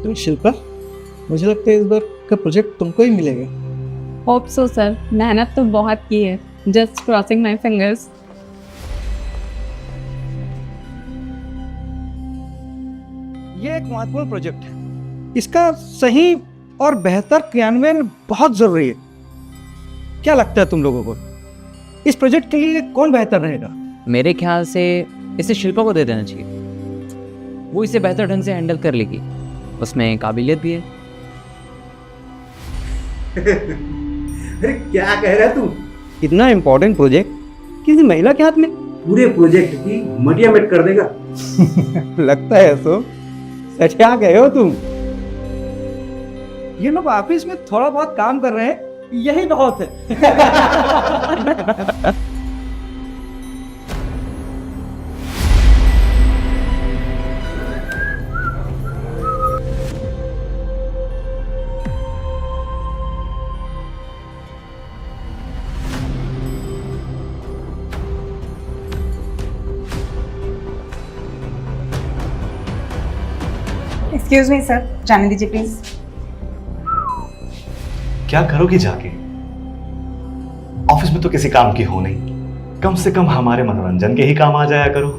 तो शिल्पा, मुझे लगता है इस बार का प्रोजेक्ट तुमको ही मिलेगा। होप सो सर, मेहनत तो बहुत की है, जस्ट क्रॉसिंग माई फिंगर्स। ये एक महत्वपूर्ण प्रोजेक्ट है, इसका सही और बेहतर क्रियान्वयन बहुत जरूरी है। क्या लगता है तुम लोगों को, इस प्रोजेक्ट के लिए कौन बेहतर रहेगा? मेरे ख्याल से इसे शिल्पा को दे देना चाहिए, वो इसे बेहतर ढंग से हैंडल कर लेगी, उसमें काबिलियत भी है। अरे क्या कह रहा है तू? इतना इम्पोर्टेंट प्रोजेक्ट किसी महिला के हाथ में? पूरे प्रोजेक्ट की मटिया मेट कर देगा। लगता है तो सचा गए हो तुम। ये लोग ऑफिस में थोड़ा बहुत काम कर रहे हैं, यही बहुत है। एक्सक्यूज मी सर, जाने दीजिए प्लीज। क्या करोगी जाके? ऑफिस में तो किसी काम की हो नहीं, कम से कम हमारे मनोरंजन के ही काम आ जाया करो।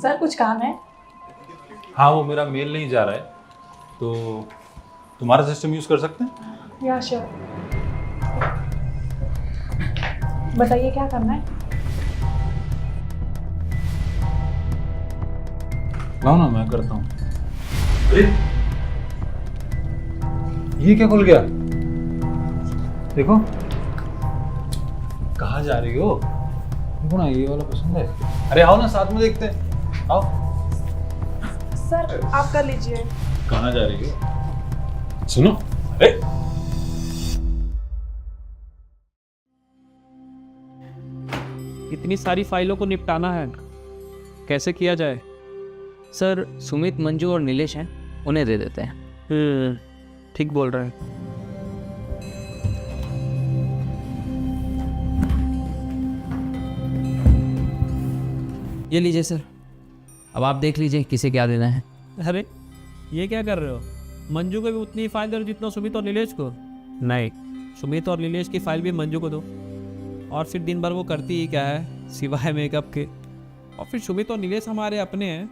सर कुछ काम है? हाँ, वो मेरा मेल नहीं जा रहा है, तो तुम्हारा सिस्टम यूज़ कर सकते हैं? या श्योर। बताइए क्या करना है? लाओ ना, मैं करता हूँ। अरे ये क्या खुल गया? देखो। कहाँ जा रही हो? देखो ना, ये वाला पसंद है। अरे आओ ना, साथ में देखते हैं। आओ। सर आप कर लीजिए। कहाँ जा रही हो? सुनो। अरे इतनी सारी फाइलों को निपटाना है, कैसे किया जाए? सर, सुमित, मंजू और नीलेश हैं, उन्हें दे देते हैं। ठीक बोल रहे हैं। ये लीजिए सर, अब आप देख लीजिए किसे क्या देना है। अरे ये क्या कर रहे हो? मंजू को भी उतनी ही फाइल दे जितना सुमित और नीलेश को? नहीं, सुमित और नीलेश की फाइल भी मंजू को दो। और फिर दिन भर वो करती ही क्या है सिवाय मेकअप के? और फिर सुमित और नीलेश हमारे अपने हैं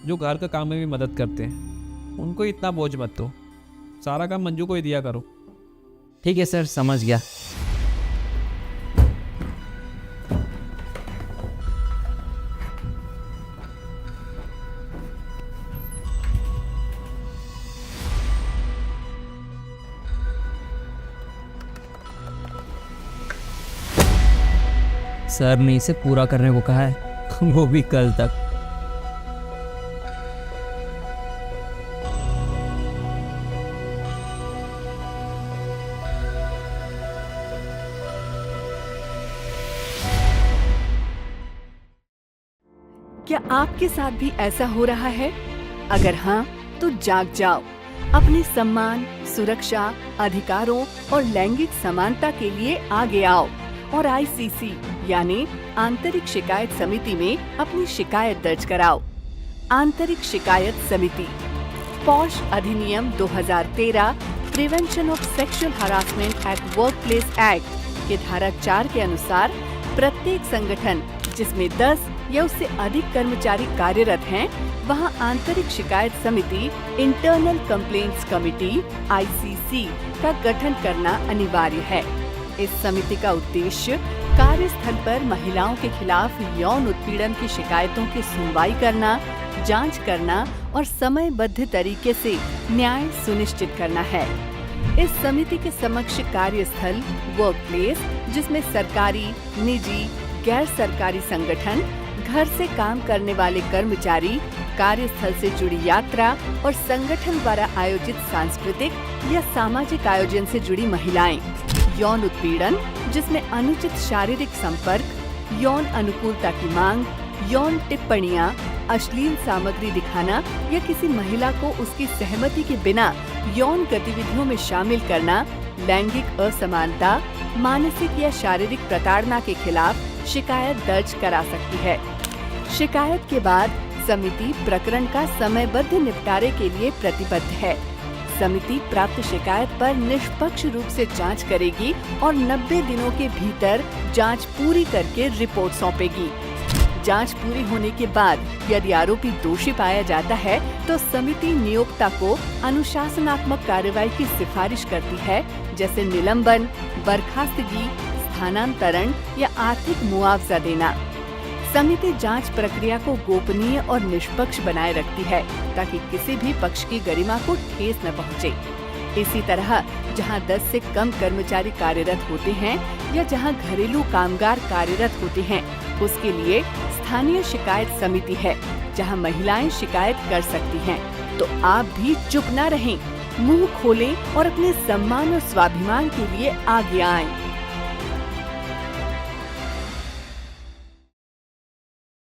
जो घर का काम में भी मदद करते हैं, उनको इतना बोझ मत दो, सारा काम मंजू को ही दिया करो। ठीक है सर, समझ गया। सर ने इसे पूरा करने को कहा है, वो भी कल तक। क्या आपके साथ भी ऐसा हो रहा है? अगर हाँ, तो जाग जाओ। अपने सम्मान, सुरक्षा, अधिकारों और लैंगिक समानता के लिए आगे आओ और आईसीसी यानी आंतरिक शिकायत समिति में अपनी शिकायत दर्ज कराओ। आंतरिक शिकायत समिति पॉश अधिनियम 2013 prevention of sexual harassment eight workplace act के धारा 4 के अनुसार प्रत्येक संगठन जिसमें 10 या उससे अधिक कर्मचारी कार्यरत हैं, वहां आंतरिक शिकायत समिति इंटरनल कंप्लेंट्स कमेटी (ICC) का गठन करना अनिवार्य है। इस समिति का उद्देश्य कार्यस्थल पर महिलाओं के खिलाफ यौन उत्पीड़न की शिकायतों की सुनवाई करना, जांच करना और समयबद्ध तरीके से न्याय सुनिश्चित करना है। इस समिति के समक्ष कार्यस्थल वर्कप्लेस, जिसमें सरकारी, निजी, गैर सरकारी संगठन, घर से काम करने वाले कर्मचारी, कार्यस्थल से जुड़ी यात्रा और संगठन द्वारा आयोजित सांस्कृतिक या सामाजिक आयोजन से जुड़ी महिलाएं, यौन उत्पीड़न जिसमें अनुचित शारीरिक संपर्क, यौन अनुकूलता की मांग, यौन टिप्पणियां, अश्लील सामग्री दिखाना या किसी महिला को उसकी सहमति के बिना यौन गतिविधियों में शामिल करना, लैंगिक असमानता, मानसिक या शारीरिक प्रताड़ना के खिलाफ शिकायत दर्ज करा सकती है। शिकायत के बाद समिति प्रकरण का समयबद्ध निपटारे के लिए प्रतिबद्ध है। समिति प्राप्त शिकायत पर निष्पक्ष रूप से जांच करेगी और 90 दिनों के भीतर जांच पूरी करके रिपोर्ट सौंपेगी। जांच पूरी होने के बाद यदि आरोपी दोषी पाया जाता है तो समिति नियोक्ता को अनुशासनात्मक कार्रवाई की सिफारिश करती है, जैसे निलंबन, बर्खास्तगी, स्थानांतरण या आर्थिक मुआवजा देना। समिति जांच प्रक्रिया को गोपनीय और निष्पक्ष बनाए रखती है ताकि किसी भी पक्ष की गरिमा को ठेस न पहुंचे। इसी तरह जहां 10 से कम कर्मचारी कार्यरत होते हैं या जहां घरेलू कामगार कार्यरत होते हैं, उसके लिए स्थानीय शिकायत समिति है जहां महिलाएं शिकायत कर सकती हैं। तो आप भी चुप न रहें, मुंह खोलें और अपने सम्मान और स्वाभिमान के लिए आगे आएं।